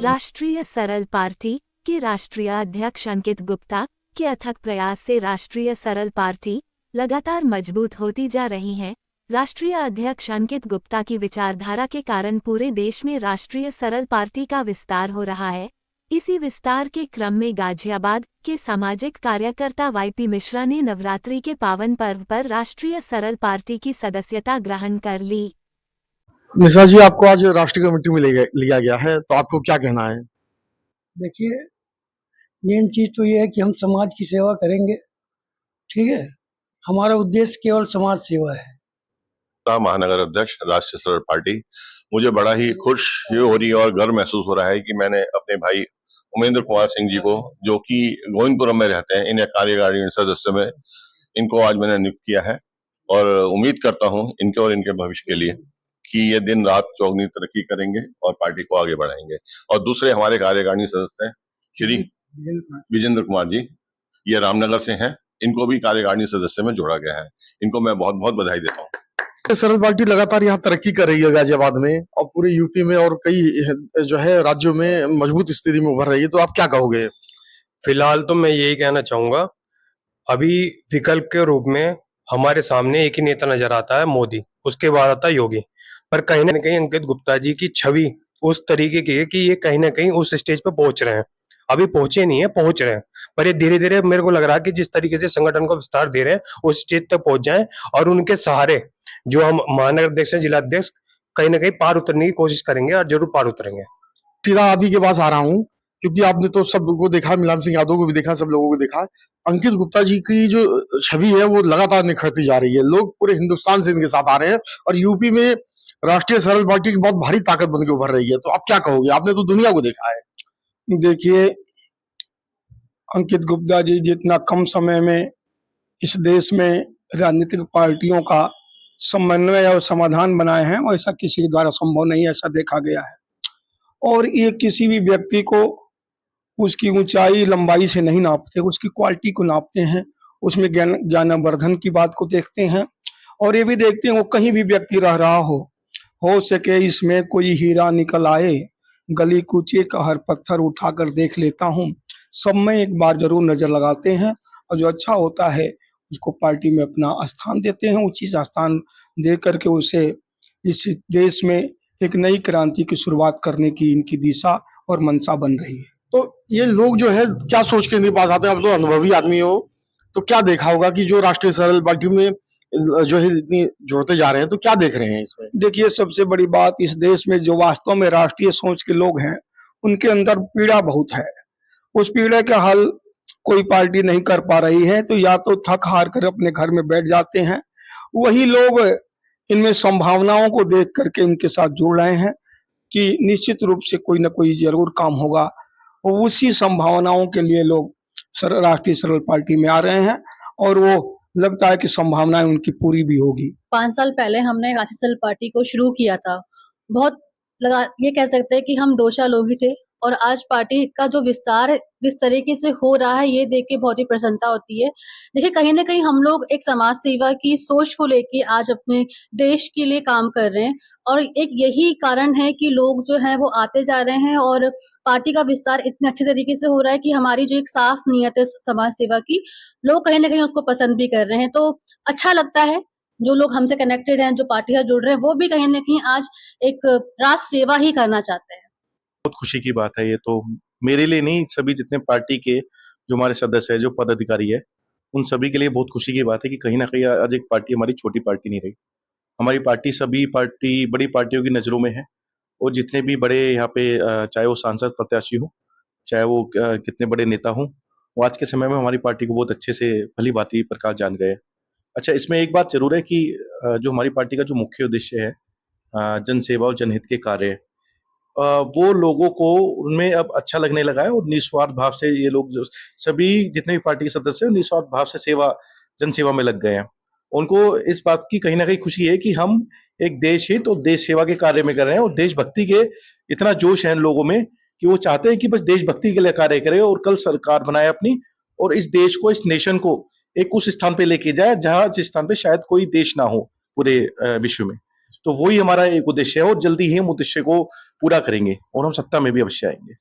राष्ट्रीय सरल पार्टी के राष्ट्रीय अध्यक्ष अंकित गुप्ता के अथक प्रयास से राष्ट्रीय सरल पार्टी लगातार मजबूत होती जा रही है। राष्ट्रीय अध्यक्ष अंकित गुप्ता की विचारधारा के कारण पूरे देश में राष्ट्रीय सरल पार्टी का विस्तार हो रहा है। इसी विस्तार के क्रम में गाजियाबाद के सामाजिक कार्यकर्ता वाईपी मिश्रा ने नवरात्रि के पावन पर्व पर राष्ट्रीय सरल पार्टी की सदस्यता ग्रहण कर ली। मिश्रा जी, आपको आज राष्ट्रीय कमेटी में लिया गया है, तो आपको क्या कहना है? देखिए, मेन चीज तो ये है कि हम समाज की सेवा करेंगे। ठीक है, हमारा उद्देश्य केवल समाज सेवा है। महानगर अध्यक्ष राष्ट्रीय सरल पार्टी, मुझे बड़ा ही खुश ये हो रही है और गर्व महसूस हो रहा है कि मैंने अपने भाई उमेंद्र कुमार सिंह जी को, जो कि गोविंदपुरम में रहते हैं, इन्हें कार्यकारिणी सदस्य में इनको आज मैंने नियुक्त किया है और उम्मीद करता हूं इनके और इनके भविष्य के लिए कि ये दिन रात चौगनी तरक्की करेंगे और पार्टी को आगे बढ़ाएंगे। और दूसरे हमारे कार्यकारिणी सदस्य हैं श्री विजेंद्र कुमार जी, ये रामनगर से हैं, इनको भी कार्यकारिणी सदस्य में जोड़ा गया है। इनको मैं बहुत बहुत बधाई देता हूँ। सरल पार्टी लगातार यहाँ तरक्की कर रही है गाजियाबाद में और पूरे यूपी में और कई जो है राज्यों में मजबूत स्थिति में उभर रही है, तो आप क्या कहोगे? फिलहाल तो मैं यही कहना चाहूंगा, अभी विकल्प के रूप में हमारे सामने एक ही नेता नजर आता है, मोदी, उसके बाद आता है योगी। पर कहीं ना कहीं अंकित गुप्ता जी की छवि उस तरीके की है कि ये कहीं ना कहीं उस स्टेज पे पहुंच रहे हैं। अभी पहुंचे नहीं है, पहुंच रहे हैं, पर ये धीरे धीरे मेरे को लग रहा है कि जिस तरीके से संगठन को विस्तार दे रहे हैं उस स्टेज तक पहुंच जाएं और उनके सहारे जो हम महानगर अध्यक्ष जिला अध्यक्ष कहीं ना कहीं पार उतरने की कोशिश करेंगे और जरूर पार उतरेंगे। सीधा आप ही के पास आ रहा हूँ, क्योंकि आपने तो सब लोगों को देखा, मुलायम सिंह यादव को भी देखा, सब लोगों को देखा। अंकित गुप्ता जी की जो छवि है वो लगातार निखरती जा रही है। लोग पूरे हिंदुस्तान से इनके साथ आ रहे हैं और यूपी में राष्ट्रीय सरल पार्टी की बहुत भारी ताकत बन के उभर रही है। तो आप क्या कहोगे? आपने तो दुनिया को देखा है। देखिए, अंकित गुप्ता जी जितना कम समय में इस देश में राजनीतिक पार्टियों का समन्वय और समाधान बनाए हैं, वैसा किसी के द्वारा संभव नहीं, ऐसा देखा गया है। और ये किसी भी व्यक्ति को उसकी ऊंचाई लंबाई से नहीं नापते, उसकी क्वालिटी को नापते हैं, उसमें ज्ञानवर्धन की बात को देखते हैं और ये भी देखते हैं वो कहीं भी व्यक्ति रह रहा हो सके इसमें कोई हीरा निकल आए, गली कूचे का हर पत्थर उठाकर देख लेता हूँ, सब में एक बार जरूर नजर लगाते हैं और जो अच्छा होता है उसको पार्टी में अपना स्थान देते हैं। उचित स्थान दे करके उसे इस देश में एक नई क्रांति की शुरुआत करने की इनकी दिशा और मंशा बन रही है। तो ये लोग जो है क्या सोच के इनके पास आते हैं? आप तो अनुभवी आदमी हो, तो क्या देखा होगा कि जो राष्ट्रीय सरल पार्टी में जो है इतनी जुड़ते जा रहे हैं, तो क्या देख रहे हैं इसमें? देखिए, सबसे बड़ी बात इस देश में जो वास्तव में राष्ट्रीय सोच के लोग हैं उनके अंदर पीड़ा बहुत है। उस पीड़ा का हल कोई पार्टी नहीं कर पा रही है, तो या तो थक हार कर अपने घर में बैठ जाते हैं। वही लोग इनमें संभावनाओं को देख करके इनके साथ जुड़ रहे हैं कि निश्चित रूप से कोई ना कोई जरूर काम होगा। उसी संभावनाओं के लिए लोग राष्ट्रीय सरल पार्टी में आ रहे हैं और वो लगता है कि संभावनाएं उनकी पूरी भी होगी। 5 साल पहले हमने राष्ट्रीय सरल पार्टी को शुरू किया था। बहुत ये कह सकते हैं कि हम 2 साल लोग ही थे और आज पार्टी का जो विस्तार जिस तरीके से हो रहा है ये देख के बहुत ही प्रसन्नता होती है। देखिए, कहीं ना कहीं हम लोग एक समाज सेवा की सोच को लेके आज अपने देश के लिए काम कर रहे हैं और एक यही कारण है कि लोग जो है वो आते जा रहे हैं और पार्टी का विस्तार इतने अच्छे तरीके से हो रहा है कि हमारी जो एक साफ नीयत है समाज सेवा की, लोग कहीं ना कहीं उसको पसंद भी कर रहे हैं। तो अच्छा लगता है, जो लोग हमसे कनेक्टेड हैं, जो पार्टी से जुड़ रहे हैं, वो भी कहीं ना कहीं आज एक राष्ट्र सेवा ही करना चाहते हैं। बहुत खुशी की बात है ये तो, मेरे लिए नहीं, सभी जितने पार्टी के जो हमारे सदस्य है, जो पदाधिकारी है, उन सभी के लिए बहुत खुशी की बात है कि कहीं ना कहीं आज एक पार्टी हमारी छोटी पार्टी नहीं रही। हमारी पार्टी सभी बड़ी पार्टियों की नजरों में है और जितने भी बड़े यहाँ पे चाहे वो सांसद प्रत्याशी हो, चाहे वो कितने बड़े नेता हो, वो आज के समय में हमारी पार्टी को बहुत अच्छे से भली भांति प्रकाश जान गए। अच्छा, इसमें एक बात जरूर है कि जो हमारी पार्टी का जो मुख्य उद्देश्य है जन सेवा और जनहित के कार्य, वो लोगों को उनमें अब अच्छा लगने लगा है और निस्वार्थ भाव से ये लोग जो सभी जितने भी पार्टी के सदस्य हैं निस्वार्थ भाव से जन सेवा में लग गए हैं। उनको इस बात की कहीं ना कहीं खुशी है कि हम एक देश हित और देश सेवा के कार्य में कर रहे हैं और देशभक्ति के इतना जोश है इन लोगों में कि वो चाहते हैं कि बस देशभक्ति के लिए कार्य करें और कल सरकार बनाए अपनी और इस देश को, इस नेशन को एक उस स्थान पे लेके जाए जहां जिस स्थान पे शायद कोई देश ना हो पूरे विश्व में। तो वही हमारा एक उद्देश्य है और जल्दी ही हम उद्देश्य को पूरा करेंगे और हम सत्ता में भी अवश्य आएंगे।